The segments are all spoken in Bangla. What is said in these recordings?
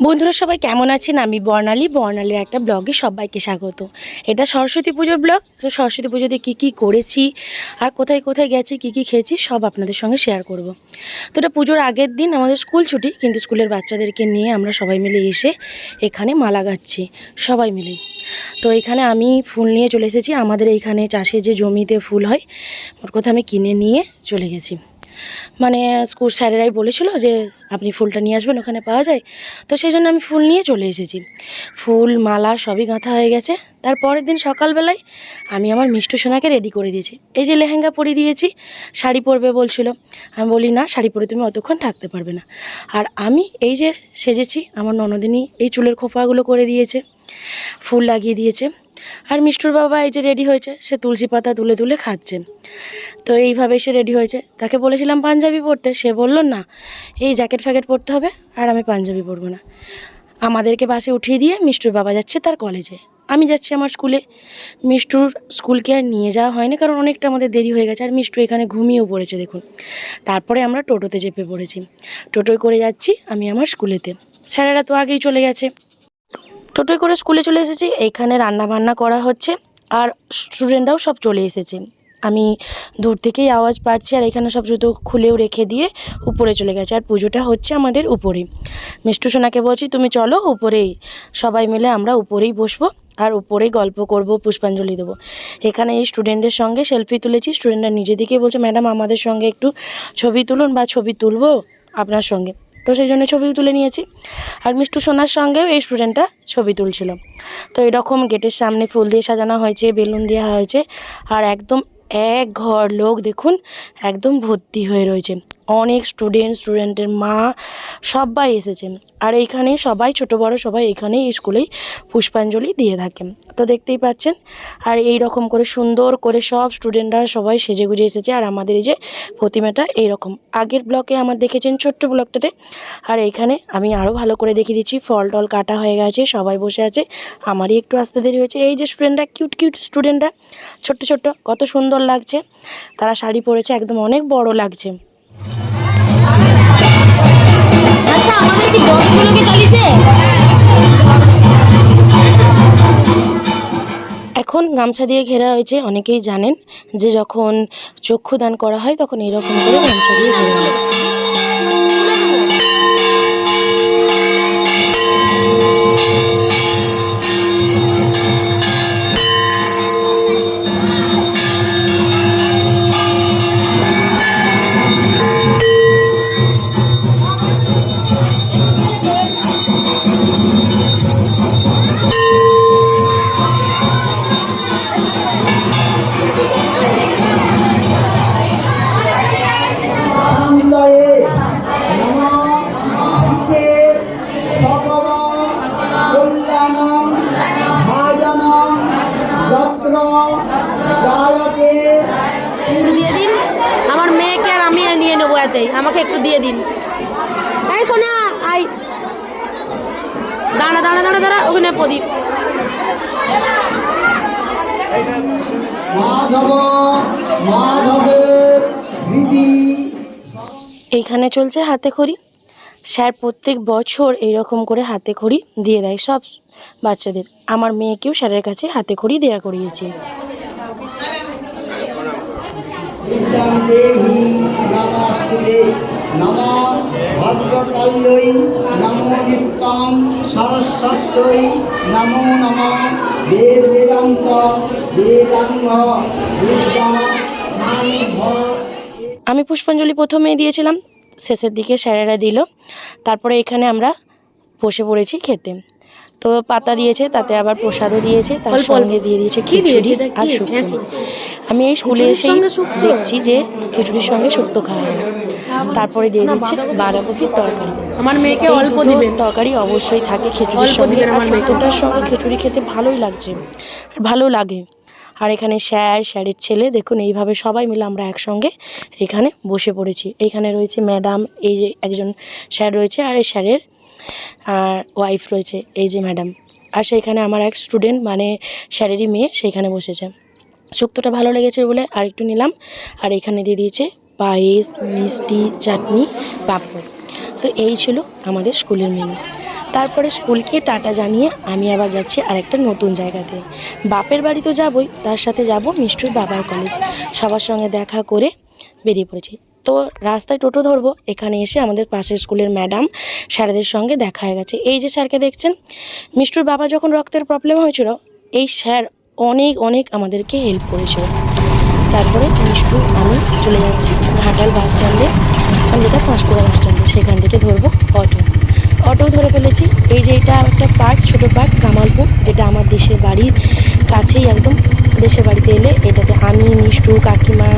বন্ধুরা সবাই কেমন আছেন? আমি বর্ণালীর একটা ব্লগে সবাইকে স্বাগত। এটা সরস্বতী পুজোর ব্লগ। তো সরস্বতী পুজোতে কী করেছি আর কোথায় কোথায় গেছি, কী খেয়েছি সব আপনাদের সঙ্গে শেয়ার করব। তো এটা পুজোর আগের দিন আমাদের স্কুল ছুটি, কিন্তু স্কুলের বাচ্চাদেরকে নিয়ে আমরা সবাই মিলে এসে এখানে মালা গাচ্ছি সবাই মিলে। তো এখানে আমি ফুল নিয়ে চলে এসেছি। আমাদের এইখানে চাষের যে জমিতে ফুল হয় ওর কথা আমি কিনে নিয়ে চলে গেছি। মানে স্কুল স্যারেরাই বলেছিল যে আপনি ফুলটা নিয়ে আসবেন, ওখানে পাওয়া যায়। তো সেই জন্য আমি ফুল নিয়ে চলে এসেছি। ফুল মালা সবই গাঁথা হয়ে গেছে। তারপরের দিন সকালবেলায় আমি আমার মিষ্টু সোনাকে রেডি করে দিয়েছি। এই যে লেহেঙ্গা পরিয়ে দিয়েছি, শাড়ি পরবে বলছিল। আমি বলি না, শাড়ি পরে তুমি অতক্ষণ থাকতে পারবে না। আর আমি এই যে সেজেছি, আমার ননদিনী এই চুলের খোঁপাগুলো করে দিয়েছে, ফুল লাগিয়ে দিয়েছে। আর মিষ্টুর বাবা এই যে রেডি হয়েছে, সে তুলসী পাতা তুলে তুলে খাচ্ছে। তো এইভাবে সে রেডি হয়েছে। তাকে বলেছিলাম পাঞ্জাবি পরতে, সে বলল না, এই জ্যাকেট ফ্যাকেট পরতে হবে, আর আমি পাঞ্জাবি পরবো না। আমাদেরকে বাসে উঠিয়ে দিয়ে মিষ্টুর বাবা যাচ্ছে তার কলেজে, আমি যাচ্ছি আমার স্কুলে। মিষ্টুর স্কুলকে আর নিয়ে যাওয়া হয়নি, কারণ অনেকটা আমাদের দেরি হয়ে গেছে। আর মিষ্টু এখানে ঘুমিয়েও পড়েছে দেখুন। তারপরে আমরা টোটোতে চেপে পড়েছি, টোটোয় করে যাচ্ছি আমি আমার স্কুলেতে। স্যারেরা তো আগেই চলে গেছে। টোটোয় করে স্কুলে চলে এসেছি। এইখানে রান্না বান্না করা হচ্ছে আর স্টুডেন্টরাও সব চলে এসেছে। আমি দূর থেকেই আওয়াজ পাচ্ছি। আর এখানে সব জুতো খুলেও রেখে দিয়ে উপরে চলে গেছে। আর পুজোটা হচ্ছে আমাদের উপরে। মিষ্টু সোনাকে বলছি তুমি চলো উপরেই, সবাই মিলে আমরা উপরেই বসবো আর উপরেই গল্প করব, পুষ্পাঞ্জলি দেবো। এখানে এই স্টুডেন্টদের সঙ্গে সেলফি তুলেছি। স্টুডেন্টরা নিজে দিকেই বলছে ম্যাডাম আমাদের সঙ্গে একটু ছবি তুলুন বা ছবি তুলবো আপনার সঙ্গে। তো সেই জন্য ছবি তুলে নিয়েছি। আর মিষ্টু সোনার সঙ্গেও এই স্টুডেন্টটা ছবি তুলছিল। তো এরকম গেটের সামনে ফুল দিয়ে সাজানো হয়েছে, বেলুন দেওয়া হয়েছে। আর একদম এক ঘর লোক দেখুন, একদম ভর্তি হয়ে রয়েছে। অনেক স্টুডেন্টের মা সবাই এসেছেন। আর এইখানে সবাই ছোট বড় সবাই এখানেই স্কুলেই পুষ্পাঞ্জলি দিয়ে থাকেন, তো দেখতেই পাচ্ছেন। আর এই রকম করে সুন্দর করে সব স্টুডেন্টরা সবাই সেজে গুজে এসেছে। আর আমাদের এই যে প্রতিমাটা এইরকম, আগের ব্লকে আমার দেখেছেন ছোট্ট ব্লকটাতে। আর এইখানে আমি আরও ভালো করে দেখিয়ে দিচ্ছি, ফল টল কাটা হয়ে গেছে, সবাই বসে আছে। আমারই একটু আসতে দেরি হয়েছে। এই যে স্টুডেন্টরা, কিউট স্টুডেন্টরা, ছোট্ট কত সুন্দর লাগছে। তারা শাড়ি পরেছে, একদম অনেক বড় লাগছে। আচ্ছা, আমাদের কি বক্সগুলোকে চালিয়েছে? এখন গামছা দিয়ে ঘেরা হয়েছে। অনেকেই জানেন যে যখন চক্ষুদান করা হয় তখন এরকম করে গামছা দিয়ে ঘেরা হয়। দিয়ে দিন আমার মেয়েকে, আর আমি নিয়ে নেবো এতেই। আমাকে একটু দিয়ে দিন। এই সোনা আই, দাঁড়া ওখানে প্রদীপ। এইখানে চলছে হাতে খড়ি। স্যার প্রত্যেক বছর এইরকম করে হাতে খড়ি দিয়ে দেয় সব বাচ্চাদের। আমার মেয়েকেও স্যারের কাছে হাতে খড়ি দেয়া করিয়েছি। আমি পুষ্পাঞ্জলি প্রথমেই দিয়েছিলাম, শেষের দিকে স্যারেরা দিল। তারপরে এখানে আমরা বসে পড়েছি খেতে। তো পাতা দিয়েছে, তাতে আবার প্রসাদও দিয়েছে, তার সঙ্গে দিয়ে দিয়েছে খিচুড়ি আর শুক্তো। আমি এই স্কুলে এসেই দেখছি যে খিচুড়ির সঙ্গে শুক্তো খাওয়া হয়। তারপরে দিয়ে দিচ্ছে বাঁধাকপির তরকারি। আমার মেয়েকে অল্প দিবেন। তরকারি অবশ্যই থাকে খিচুড়ির সঙ্গে, আর শুক্তোটার সঙ্গে খিচুড়ি খেতে ভালোই লাগছে, ভালো লাগে। আর এখানে স্যারের ছেলে দেখুন, এইভাবে সবাই মিলে আমরা একসঙ্গে এখানে বসে পড়েছি। এইখানে রয়েছে ম্যাডাম, এই যে একজন স্যার রয়েছে, আর এই স্যারের ওয়াইফ রয়েছে, এই যে ম্যাডাম। আর সেইখানে আমার এক স্টুডেন্ট, মানে স্যারেরই মেয়ে, সেইখানে বসেছে। শুক্তোটা ভালো লেগেছে বলে আর একটু নিলাম। আর এখানে দিয়ে দিয়েছে পায়েস, মিষ্টি, চাটনি, পাঁপড়। তো এই ছিল আমাদের স্কুলের মেনু। তারপরে স্কুলকে টাটা জানিয়ে আমি আবার যাচ্ছি আরেকটা নতুন জায়গাতে। বাপের বাড়ি তো যাবই, তার সাথে যাব মিষ্টুর বাবার কলেজ। সবার সঙ্গে দেখা করে বেরিয়ে পড়েছি। তো রাস্তায় টোটো ধরবো, এখানে এসে আমাদের পাশের স্কুলের ম্যাডাম স্যারদের সঙ্গে দেখা হয়ে গেছে। এই যে স্যারকে দেখছেন, মিষ্টুর বাবা যখন রক্তের প্রবলেম হয়েছিল, এই স্যার অনেক অনেক আমাদেরকে হেল্প করেছিল। তারপরে মিষ্টু আমি চলে যাচ্ছি ঘাটাল বাস স্ট্যান্ডে, আমি যেটা পাঁশকুড়া বাস স্ট্যান্ডে, সেখান থেকে ধরবো অটো ধরে ফেলেছি। এই যে এটা একটা পার্ক, ছোটো পার্ক কামালপুর, যেটা আমার দেশের বাড়ির কাছেই একদম। দেশের বাড়িতে এলে এটাতে আমি, মিষ্টু, কাকিমা,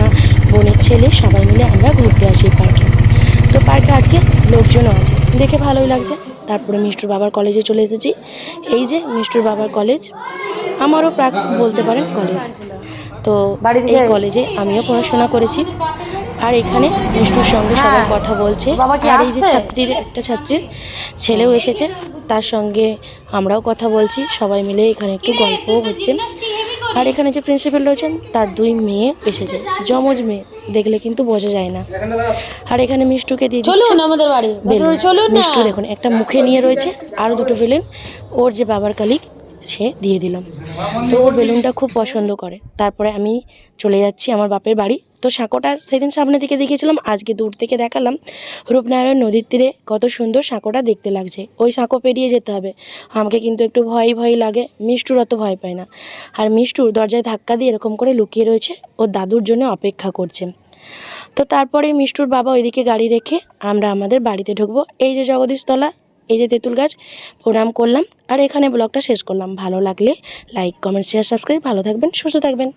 বোনের ছেলে সবাই মিলে আমরা ঘুরতে আসি এই পার্কে। তো পার্কে আজকে লোকজনও আছে, দেখে ভালোই লাগছে। তারপরে মিষ্টুর বাবার কলেজে চলে এসেছি। এই যে মিষ্টুর বাবার কলেজ, আমারও প্রাক বলতে পারেন কলেজ। তো এই কলেজে আমিও পড়াশোনা করেছি। আর এখানে মিষ্টুর সঙ্গে সবাই কথা বলছে। আর এই যে একটা ছাত্রীর ছেলেও এসেছে, তার সঙ্গে আমরাও কথা বলছি। সবাই মিলে এখানে একটু গল্পও হচ্ছে। আর এখানে যে প্রিন্সিপাল রয়েছেন, তার 2 মেয়ে এসেছে, যমজ মেয়ে, দেখলে কিন্তু বোঝা যায় না। আর এখানে মিষ্টুকে দিয়ে দিচ্ছে আমাদের বাড়ি বেলুন। মিষ্টু দেখুন একটা মুখে নিয়ে রয়েছে, আরও 2টো বেলুন ওর যে বাবার কালিক সে দিয়ে দিলাম। তো ও বেলুনটা খুব পছন্দ করে। তারপরে আমি চলে যাচ্ছি আমার বাপের বাড়ি। তো সাঁকোটা সেদিন সামনে থেকে দেখিয়েছিলাম, আজকে দূর থেকে দেখালাম। রূপনারায়ণ নদীর তীরে কত সুন্দর সাঁকোটা দেখতে লাগছে। ওই সাঁকো পেরিয়ে যেতে হবে। আমাকে কিন্তু একটু ভয় লাগে, মিষ্টুর অত ভয় পায় না। আর মিষ্টুর দরজায় ধাক্কা দিয়ে এরকম করে লুকিয়ে রয়েছে, ওর দাদুর জন্য অপেক্ষা করছে। তো তারপরে মিষ্টুর বাবা ওইদিকে গাড়ি রেখে আমরা আমাদের বাড়িতে ঢুকবো। এই যে জগদীশতলা, এই যে তেঁতুল গাছ, প্রণাম করলাম। আর এখানে ব্লগটা শেষ করলাম। ভালো লাগলে লাইক, কমেন্ট, শেয়ার, সাবস্ক্রাইব। ভালো থাকবেন, সুস্থ থাকবেন।